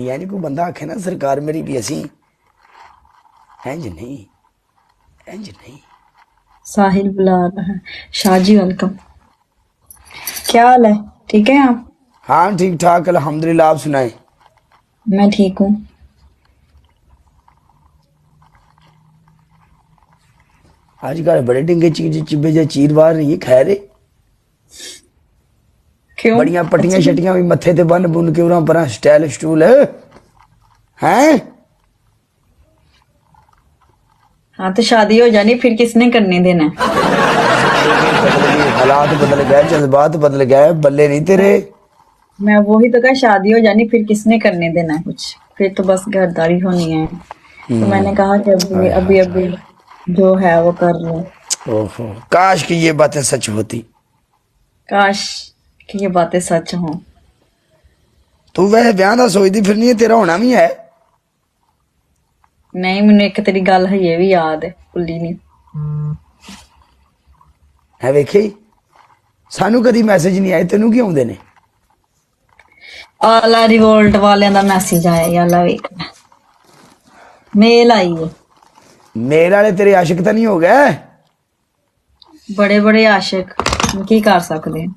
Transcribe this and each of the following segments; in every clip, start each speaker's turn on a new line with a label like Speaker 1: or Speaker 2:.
Speaker 1: यानी कोई बंदा आखे ना सरकार मेरी भी असी इंज नहीं, इंज नहीं।
Speaker 2: साहिल बुला रहा है। शाहजी वेलकम। क्या हाल है? ठीक है आप?
Speaker 1: हाँ ठीक ठाक अल्हम्दुलिल्लाह, आप सुनाए?
Speaker 2: मैं ठीक हूँ।
Speaker 1: आजकल बड़े डिंगे चिब्बे जे चीर बार नहीं खैर
Speaker 2: क्यों?
Speaker 1: बड़ियां पट्टियां शट्टियां भी मत्थे ते बन बुन के उरा परा स्टाइल स्टूल हैं।
Speaker 2: हाँ तो शादी हो जानी फिर किसने करने देना है?
Speaker 1: हालात बदल गए, जज्बात बदल गए, बल्ले नहीं तेरे।
Speaker 2: मैं वही तो कहा, शादी हो जानी फिर किसने करने देना है कुछ, फिर तो बस घरदारी होनी है। तो मैंने कहा कि अभी अभी अभी जो है वो कर लो।
Speaker 1: ओहो, काश कि ये बातें सच होती।
Speaker 2: काश कि ये बातें सच हों।
Speaker 1: तू वैसे ब्याह दा सोचदी फिरनी है, तेरा होना भी है।
Speaker 2: नहीं, मैंने एक तेरी गल है ये भी याद है, भुल्ली नहीं।
Speaker 1: है वेखी सानू कदी मैसेज नहीं आए, तेनू क्यों आउंदे ने?
Speaker 2: आला रिवोल्ट वालियां दा मैसेज आया याला वेख, मेल आई है।
Speaker 1: मेरे वाले तेरे आशिक तो नहीं हो गए?
Speaker 2: बड़े बड़े आशिक की कर सकते हैं।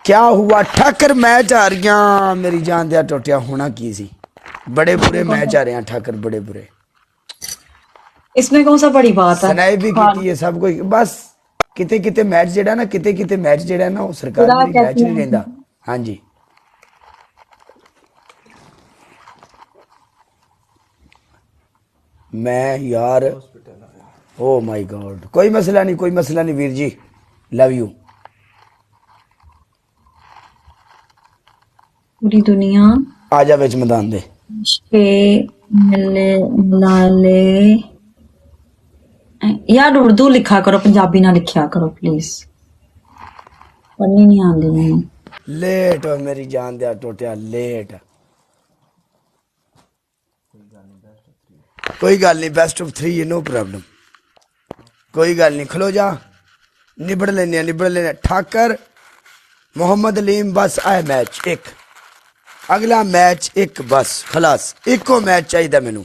Speaker 1: क्या हुआ ठाकर मैच आ रही मेरी जान दिया टोटिया होना की सी। बड़े बुरे मैच आ रहे हैं ठाकर, बड़े बुरे।
Speaker 2: इसमें कौन सा बड़ी बात है?
Speaker 1: सनाई भी की है सब कोई, बस किते किते मैच जेड़ा ना, किते किते मैच जेड़ा ना वो सरकार
Speaker 2: खुदा
Speaker 1: मेरी मैच
Speaker 2: कहती
Speaker 1: नहीं
Speaker 2: है।
Speaker 1: लेंदा। हाँ जी मैं यार, ओ माय गॉड, कोई मसला नहीं, कोई मसला नहीं वीर जी, लव यू।
Speaker 2: पूरी दुनिया
Speaker 1: आ जा विच मैदान दे।
Speaker 2: के मिले मिलाले। यार उर्दू लिखा करो, पंजाबी ना लिखा करो प्लीज, पढ़नी नहीं आती मैंने।
Speaker 1: लेट हो मेरी जान दिया टोटिया, लेट। कोई गल नहीं, बेस्ट ऑफ 3 नो प्रॉब्लम, कोई गल नहीं, खलो जा, निबड़ लेने निबड़ लेने। ठाकर मोहम्मद अलीम बस आए मैच एक, अगला मैच एक, बस खलास एको मैच चाहिए मैनू,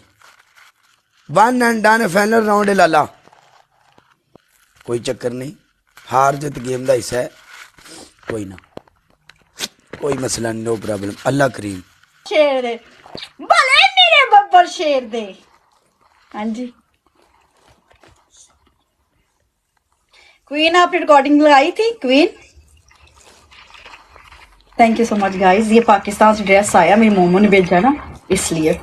Speaker 1: one and done, final round लाला। कोई चक्कर नहीं, हार जित गेम का हिस्सा है, कोई ना, कोई मसला नहीं, नो प्रॉब्लम, अल्लाह करीम।
Speaker 2: शेर भले मेरे बब्बर शेर दे। हाँ जी क्वीन, आपने रिकॉर्डिंग लगाई थी queen? Thank you so much guys. ये पाकिस्तान से ड्रेस आया, मेरी मोमो ने भेजा ना, इसलिए।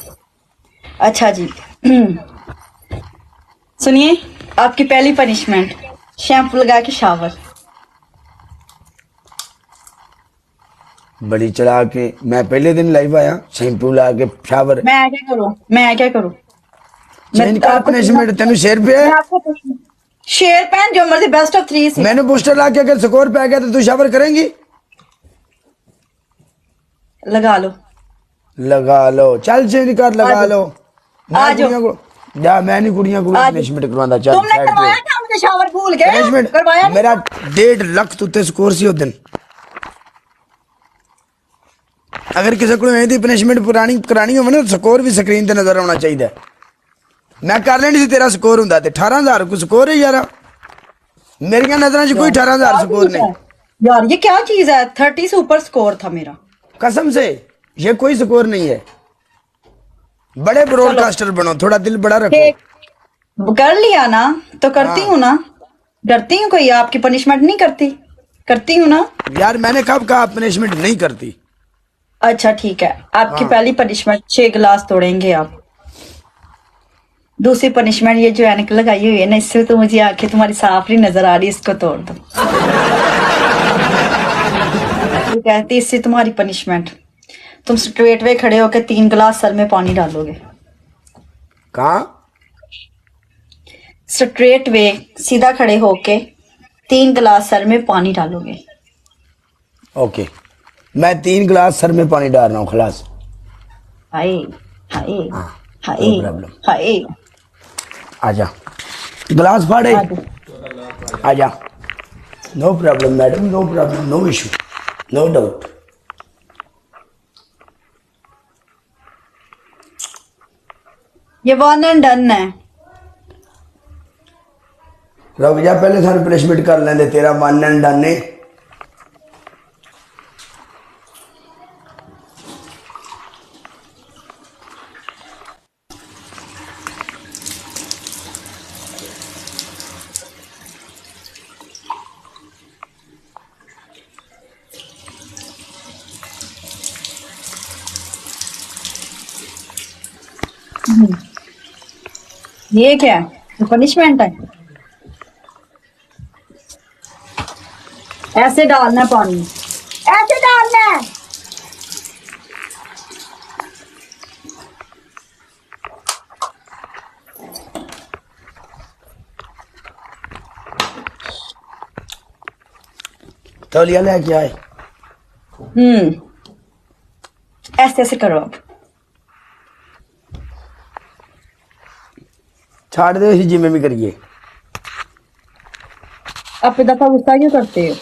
Speaker 2: अच्छा जी सुनिए, आपकी पहली पनिशमेंट, शैम्पू लगा के शावर।
Speaker 1: बड़ी चढ़ा के मैं पहले दिन लाइव आया, शैम्पू ला के शावर।
Speaker 2: मैं क्या करूं, मैं क्या करूं?
Speaker 1: चेंज कर पनिशमेंट, तेन शेर पे है।
Speaker 2: मैं आपको शेर पहन जो मर्जी, बेस्ट ऑफ 3 से।
Speaker 1: मैंने बूस्टर ला के अगर स्कोर पे आ गया तो तू शावर करेंगी?
Speaker 2: लगा लो,
Speaker 1: लगा लो, चल चेंज कर, लगा लो।
Speaker 2: आ जाओ।
Speaker 1: जा, मैं नहीं कुड़ियां को पनिशमेंट करवांदा, चल
Speaker 2: तुमने
Speaker 1: साइड
Speaker 2: करवाया
Speaker 1: पे।
Speaker 2: क्या मुझे शावर भूल के?
Speaker 1: पनिशमेंट
Speaker 2: करवाया नहीं?
Speaker 1: मेरा 1.5 लाख तुते स्कोर सी उस दिन। अगर किसी को ऐसी पनिशमेंट पुरानी करानी हो ना, स्कोर भी स्क्रीन ते नजर आना चाहिए। मैं कर लेनी सी, तेरा स्कोर हुंदा ते 18,000 को स्कोर है यार, मेरी नजर च कोई 18,000 स्कोर नहीं।
Speaker 2: यार ये क्या चीज है? 30 से ऊपर स्कोर था मेरा,
Speaker 1: कसम से ये कोई स्कोर नहीं है। बड़े ब्रॉडकास्टर बनो, थोड़ा दिल बड़ा रखो।
Speaker 2: कर लिया ना तो करती
Speaker 1: हाँ।
Speaker 2: हूँ ना, डरती हूँ कोई आपकी पनिशमेंट नहीं करती, करती हूँ ना।
Speaker 1: यार मैंने कब कहा पनिशमेंट नहीं करती?
Speaker 2: अच्छा ठीक है, आपकी
Speaker 1: हाँ।
Speaker 2: पहली पनिशमेंट 6 गिलास तोड़ेंगे आप। दूसरी पनिशमेंट, ये जो ऐनक लगाई हुई है ना, इससे तो मुझे आंखें तुम्हारी साफ नहीं नजर आ रही, इसको तोड़ दो। ठीक है, तीसरी तुम्हारी पनिशमेंट, तुम स्ट्रेट वे खड़े होकर 3 गिलास सर में पानी डालोगे।
Speaker 1: कहा?
Speaker 2: स्ट्रेट वे, सीधा खड़े होके 3 गिलास सर में पानी डालोगे।
Speaker 1: ओके, मैं 3 गिलास सर में पानी डाल रहा हूँ, खलास।
Speaker 2: हाय हाय
Speaker 1: हाँ,
Speaker 2: हाय
Speaker 1: no problem।
Speaker 2: हाय।
Speaker 1: आजा, गिलास फाड़े,
Speaker 2: आ जाओ।
Speaker 1: आजा, no problem madam, no problem, no issue, no doubt.
Speaker 2: ये 1 एंड डन है।
Speaker 1: रुक जा, पहले थाने पनिशमेंट कर लेंदे, तेरा 1 एंड डन है।
Speaker 2: ये क्या है, पनिशमेंट है? ऐसे डालना है पानी, ऐसे डालना है।
Speaker 1: तौलिया लेके आए।
Speaker 2: ऐसे ऐसे करो अब।
Speaker 1: छाड़ दो इसी जिम्मे भी करिए।
Speaker 2: अब दफा गुस्सा क्यों करते हो?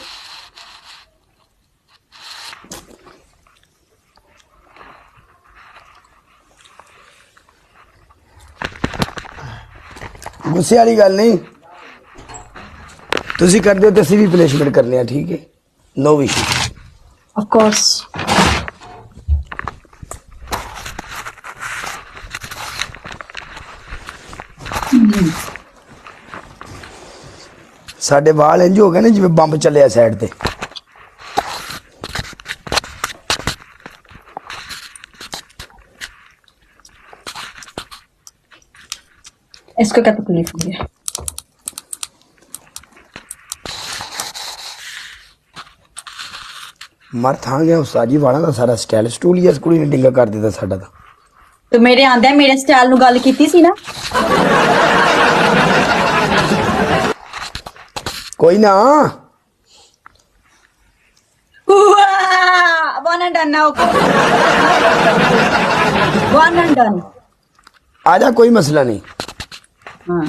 Speaker 1: गुस्से वाली गल नहीं, तुसी कर दो तो ਅਸੀਂ ਵੀ ਪਨਿਸ਼ਮੈਂਟ ਕਰਨੇ ਆ, ਠੀਕ ਹੈ? No issue.
Speaker 2: Of course.
Speaker 1: ਸਾਡੇ ਵਾਲ ਇੰਜ ਹੋ ਗਏ ਨੇ ਜਿਵੇਂ ਬੰਬ ਚੱਲਿਆ ਸਾਈਡ ਤੇ।
Speaker 2: इसको क्या तकलीफ हुई है?
Speaker 1: ਮਰ ਥਾਂ ਗਿਆ ਉਸਤਾਦ ਜੀ, ਵਾਲਾਂ ਦਾ ਸਾਰਾ ਸਟਾਈਲ ਸਟੂਲ ਹੀ ਇਸ ਕੁੜੀ ਨੇ ਡਿੰਗਾ ਕਰ ਦਿੱਤਾ ਸਾਡਾ ਤਾਂ।
Speaker 2: तो मेरे आंदे मेरे स्टाइल नु गल कीती सी ना।
Speaker 1: ਕੋਈ ਨਾ,
Speaker 2: 1 and done now। 1 and done.
Speaker 1: ਆ ਜਾ, ਕੋਈ ਮਸਲਾ ਨਹੀਂ।
Speaker 2: हाँ